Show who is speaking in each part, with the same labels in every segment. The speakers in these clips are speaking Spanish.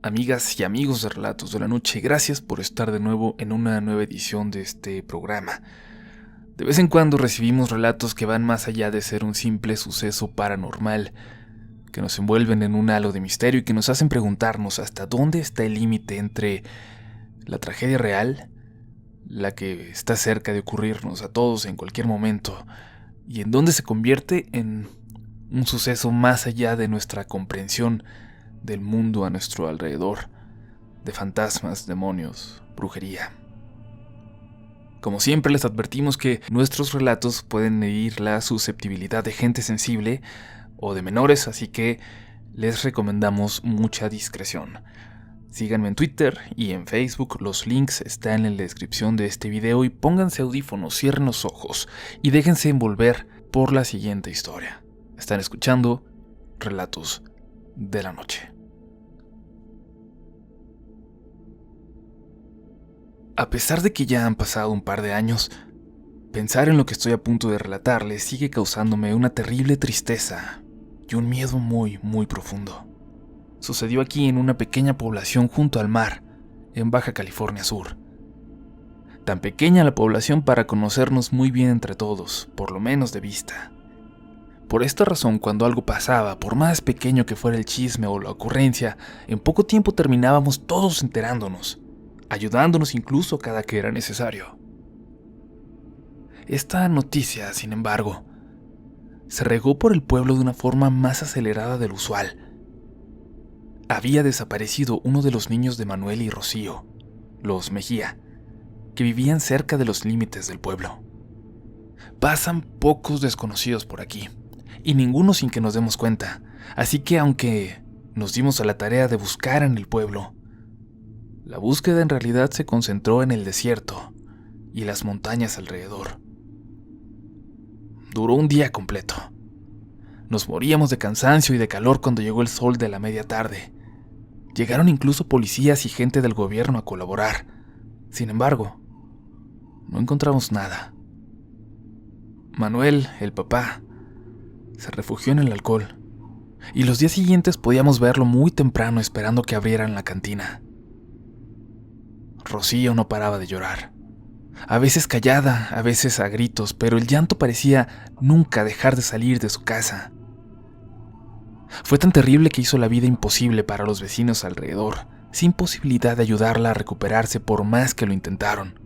Speaker 1: Amigas y amigos de Relatos de la Noche, gracias por estar de nuevo en una nueva edición de este programa. De vez en cuando recibimos relatos que van más allá de ser un simple suceso paranormal, que nos envuelven en un halo de misterio y que nos hacen preguntarnos hasta dónde está el límite entre la tragedia real, la que está cerca de ocurrirnos a todos en cualquier momento, y en dónde se convierte en un suceso más allá de nuestra comprensión del mundo a nuestro alrededor, de fantasmas, demonios, brujería. Como siempre les advertimos que nuestros relatos pueden herir la susceptibilidad de gente sensible o de menores, así que les recomendamos mucha discreción. Síganme en Twitter y en Facebook, los links están en la descripción de este video y pónganse audífonos, cierren los ojos y déjense envolver por la siguiente historia. Están escuchando Relatos de la Noche. A pesar de que ya han pasado un par de años, pensar en lo que estoy a punto de relatarles sigue causándome una terrible tristeza y un miedo muy profundo. Sucedió aquí en una pequeña población junto al mar, en Baja California Sur. Tan pequeña la población para conocernos muy bien entre todos, por lo menos de vista. Por esta razón, cuando algo pasaba, por más pequeño que fuera el chisme o la ocurrencia, en poco tiempo terminábamos todos enterándonos, ayudándonos incluso cada que era necesario. Esta noticia, sin embargo, se regó por el pueblo de una forma más acelerada del usual. Había desaparecido uno de los niños de Manuel y Rocío, los Mejía, que vivían cerca de los límites del pueblo. Pasan pocos desconocidos por aquí, y ninguno sin que nos demos cuenta, así que aunque nos dimos a la tarea de buscar en el pueblo, la búsqueda en realidad se concentró en el desierto y las montañas alrededor. Duró un día completo. Nos moríamos de cansancio y de calor cuando llegó el sol de la media tarde. Llegaron incluso policías y gente del gobierno a colaborar. Sin embargo, no encontramos nada. Manuel, el papá, se refugió en el alcohol, y los días siguientes podíamos verlo muy temprano esperando que abrieran la cantina. Rocío no paraba de llorar, a veces callada, a veces a gritos, pero el llanto parecía nunca dejar de salir de su casa. Fue tan terrible que hizo la vida imposible para los vecinos alrededor, sin posibilidad de ayudarla a recuperarse por más que lo intentaron.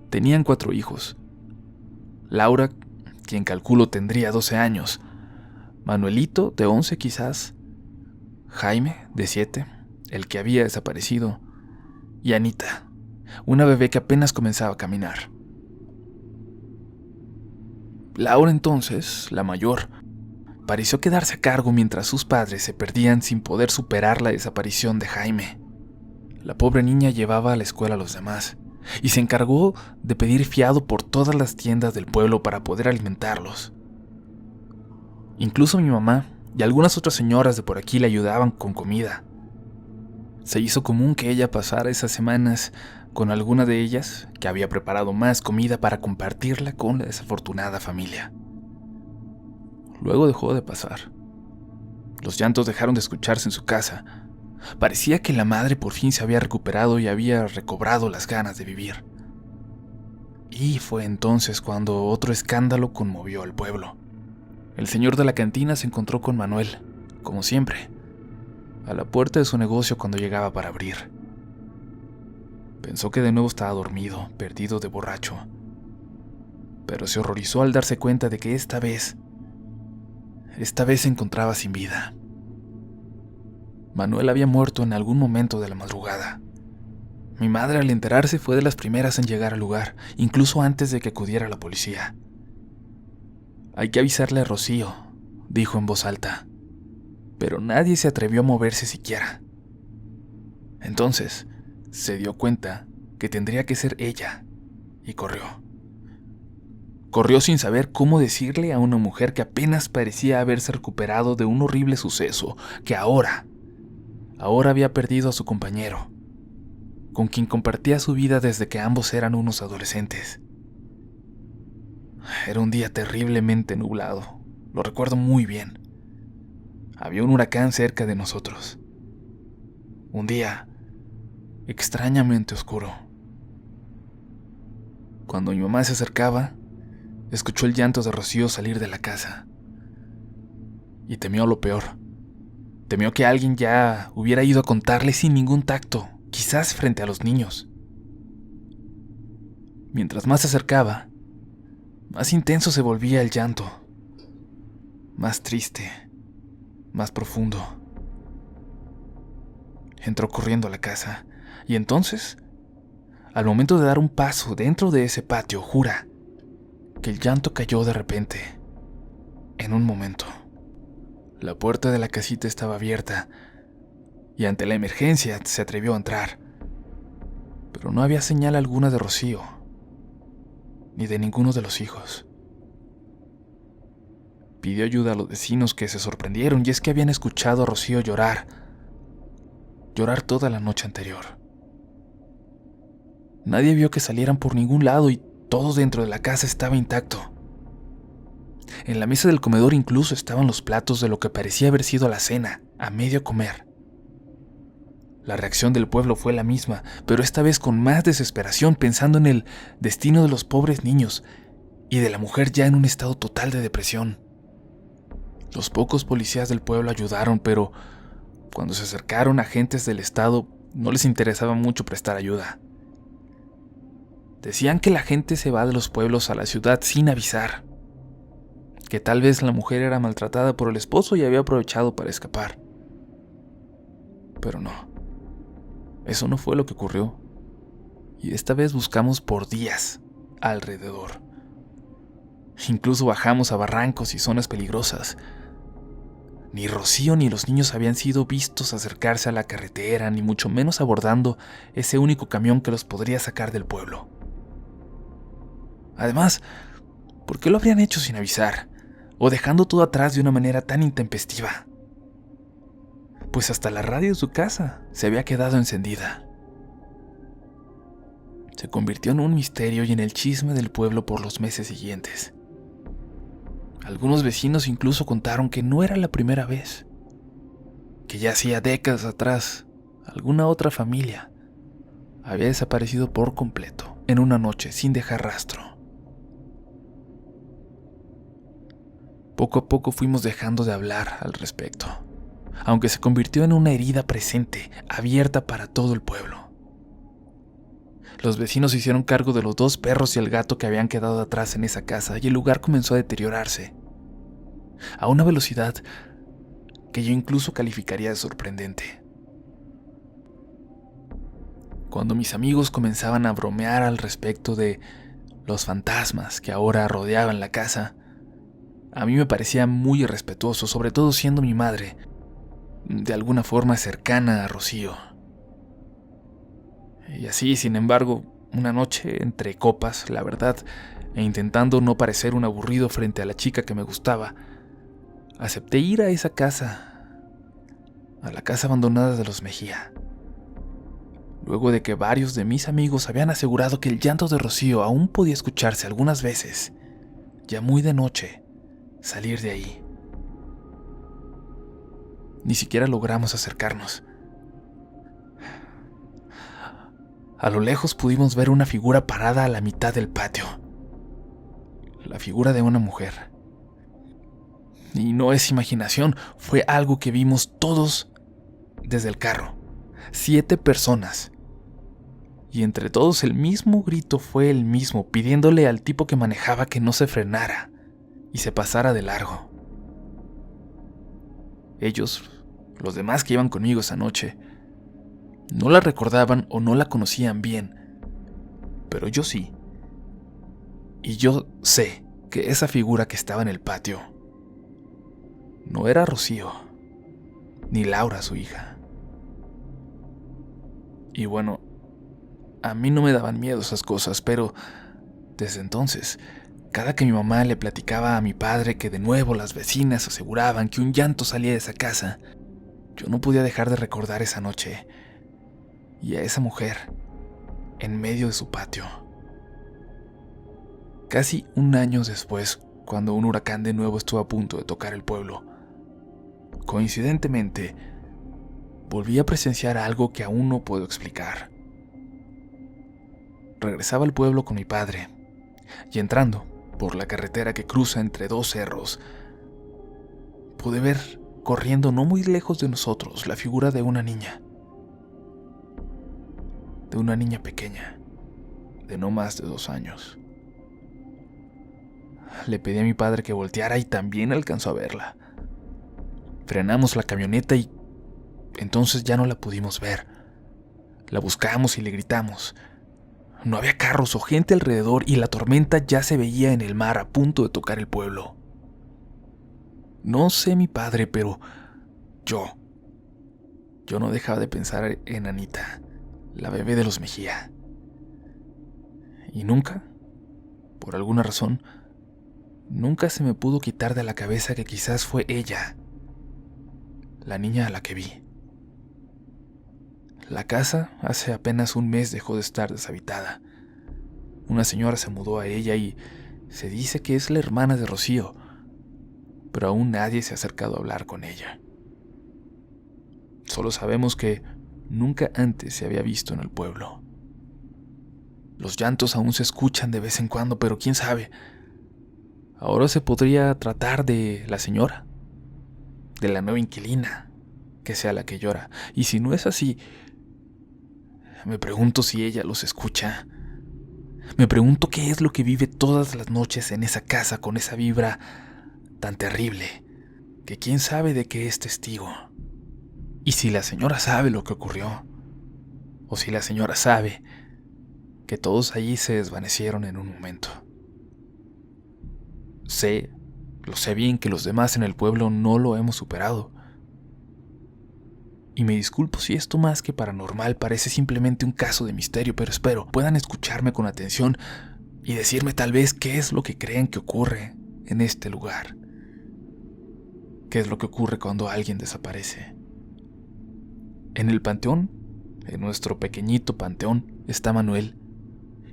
Speaker 1: Tenían 4 hijos. Laura, quien calculo tendría 12 años, Manuelito, de 11 quizás, Jaime, de 7, el que había desaparecido, y Anita, una bebé que apenas comenzaba a caminar. Laura entonces, la mayor, pareció quedarse a cargo mientras sus padres se perdían sin poder superar la desaparición de Jaime. La pobre niña llevaba a la escuela a los demás y se encargó de pedir fiado por todas las tiendas del pueblo para poder alimentarlos. Incluso mi mamá y algunas otras señoras de por aquí le ayudaban con comida. Se hizo común que ella pasara esas semanas con alguna de ellas que había preparado más comida para compartirla con la desafortunada familia. Luego dejó de pasar. Los llantos dejaron de escucharse en su casa. Parecía que la madre por fin se había recuperado y había recobrado las ganas de vivir. Y fue entonces cuando otro escándalo conmovió al pueblo. El señor de la cantina se encontró con Manuel, como siempre, a la puerta de su negocio cuando llegaba para abrir. Pensó que de nuevo estaba dormido, perdido de borracho, pero se horrorizó al darse cuenta de que esta vez se encontraba sin vida. Manuel había muerto en algún momento de la madrugada. Mi madre, al enterarse, fue de las primeras en llegar al lugar, incluso antes de que acudiera la policía. «Hay que avisarle a Rocío», dijo en voz alta, pero nadie se atrevió a moverse siquiera. Entonces se dio cuenta que tendría que ser ella y corrió. Corrió sin saber cómo decirle a una mujer que apenas parecía haberse recuperado de un horrible suceso, que ahora había perdido a su compañero, con quien compartía su vida desde que ambos eran unos adolescentes. Era un día terriblemente nublado, lo recuerdo muy bien. Había un huracán cerca de nosotros. Un día extrañamente oscuro. Cuando mi mamá se acercaba, escuchó el llanto de Rocío salir de la casa. Y temió lo peor. Temió que alguien ya hubiera ido a contarle sin ningún tacto, quizás frente a los niños. Mientras más se acercaba, más intenso se volvía el llanto. Más triste, más profundo. Entró corriendo a la casa, y entonces, al momento de dar un paso dentro de ese patio, jura que el llanto cayó de repente, en un momento. La puerta de la casita estaba abierta, y ante la emergencia se atrevió a entrar, pero no había señal alguna de Rocío, ni de ninguno de los hijos. Pidió ayuda a los vecinos, que se sorprendieron, y es que habían escuchado a Rocío llorar toda la noche anterior. Nadie vio que salieran por ningún lado y todo dentro de la casa estaba intacto. En la mesa del comedor incluso estaban los platos de lo que parecía haber sido la cena, a medio comer. La reacción del pueblo fue la misma, pero esta vez con más desesperación, pensando en el destino de los pobres niños y de la mujer ya en un estado total de depresión. Los pocos policías del pueblo ayudaron, pero cuando se acercaron agentes del estado, no les interesaba mucho prestar ayuda. Decían que la gente se va de los pueblos a la ciudad sin avisar, que tal vez la mujer era maltratada por el esposo y había aprovechado para escapar. Pero no, eso no fue lo que ocurrió, y esta vez buscamos por días alrededor. Incluso bajamos a barrancos y zonas peligrosas. Ni Rocío ni los niños habían sido vistos acercarse a la carretera, ni mucho menos abordando ese único camión que los podría sacar del pueblo. Además, ¿por qué lo habrían hecho sin avisar? O dejando todo atrás de una manera tan intempestiva. Pues hasta la radio de su casa se había quedado encendida. Se convirtió en un misterio y en el chisme del pueblo por los meses siguientes. Algunos vecinos incluso contaron que no era la primera vez, que ya hacía décadas atrás alguna otra familia había desaparecido por completo en una noche sin dejar rastro. Poco a poco fuimos dejando de hablar al respecto, aunque se convirtió en una herida presente, abierta para todo el pueblo. Los vecinos se hicieron cargo de los 2 perros y el gato que habían quedado atrás en esa casa, y el lugar comenzó a deteriorarse, a una velocidad que yo incluso calificaría de sorprendente. Cuando mis amigos comenzaban a bromear al respecto de los fantasmas que ahora rodeaban la casa, a mí me parecía muy irrespetuoso, sobre todo siendo mi madre, de alguna forma cercana a Rocío. Y así, sin embargo, una noche entre copas, la verdad, e intentando no parecer un aburrido frente a la chica que me gustaba, acepté ir a esa casa, a la casa abandonada de los Mejía. Luego de que varios de mis amigos habían asegurado que el llanto de Rocío aún podía escucharse algunas veces, ya muy de noche, salir de ahí. Ni siquiera logramos acercarnos. A lo lejos pudimos ver una figura parada a la mitad del patio. La figura de una mujer. Y no es imaginación, fue algo que vimos todos desde el carro. 7 personas. Y entre todos el mismo grito fue el mismo, pidiéndole al tipo que manejaba que no se frenara y se pasara de largo. Ellos, los demás que iban conmigo esa noche, no la recordaban o no la conocían bien, pero yo sí. Y yo sé que esa figura que estaba en el patio no era Rocío, ni Laura, su hija. Y bueno, a mí no me daban miedo esas cosas, pero desde entonces, cada que mi mamá le platicaba a mi padre que de nuevo las vecinas aseguraban que un llanto salía de esa casa, yo no podía dejar de recordar esa noche y a esa mujer en medio de su patio. Casi un año después, cuando un huracán de nuevo estuvo a punto de tocar el pueblo, coincidentemente, volví a presenciar algo que aún no puedo explicar. Regresaba al pueblo con mi padre, y entrando por la carretera que cruza entre dos cerros, pude ver, corriendo no muy lejos de nosotros, la figura de una niña. De una niña pequeña, de no más de 2 años. Le pedí a mi padre que volteara y también alcanzó a verla. Frenamos la camioneta y entonces ya no la pudimos ver. La buscamos y le gritamos. No había carros o gente alrededor y la tormenta ya se veía en el mar a punto de tocar el pueblo. No sé mi padre, pero yo no dejaba de pensar en Anita, la bebé de los Mejía. Y nunca, por alguna razón, nunca se me pudo quitar de la cabeza que quizás fue ella, la niña a la que vi. La casa hace apenas un mes dejó de estar deshabitada. Una señora se mudó a ella y se dice que es la hermana de Rocío, pero aún nadie se ha acercado a hablar con ella. Solo sabemos que nunca antes se había visto en el pueblo. Los llantos aún se escuchan de vez en cuando, pero quién sabe. Ahora se podría tratar de la señora, de la nueva inquilina, que sea la que llora. Y si no es así, me pregunto si ella los escucha. Me pregunto qué es lo que vive todas las noches en esa casa con esa vibra tan terrible, que quién sabe de qué es testigo. Y si la señora sabe lo que ocurrió, o si la señora sabe que todos allí se desvanecieron en un momento. Lo sé bien que los demás en el pueblo no lo hemos superado. Y me disculpo si esto más que paranormal parece simplemente un caso de misterio, pero espero puedan escucharme con atención y decirme tal vez qué es lo que creen que ocurre en este lugar. ¿Qué es lo que ocurre cuando alguien desaparece? En el panteón, en nuestro pequeñito panteón, está Manuel,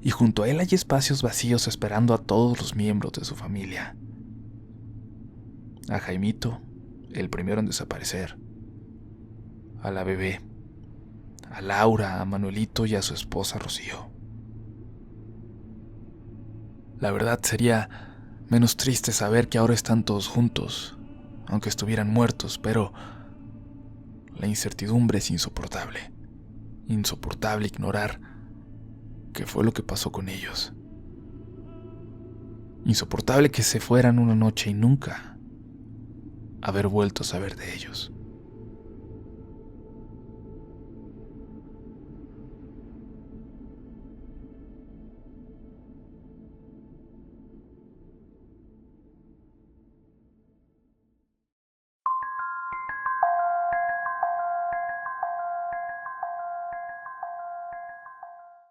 Speaker 1: y junto a él hay espacios vacíos esperando a todos los miembros de su familia. A Jaimito, el primero en desaparecer, a la bebé, a Laura, a Manuelito y a su esposa Rocío. La verdad sería menos triste saber que ahora están todos juntos, aunque estuvieran muertos, pero la incertidumbre es insoportable. Insoportable ignorar qué fue lo que pasó con ellos. Insoportable que se fueran una noche y nunca haber vuelto a saber de ellos.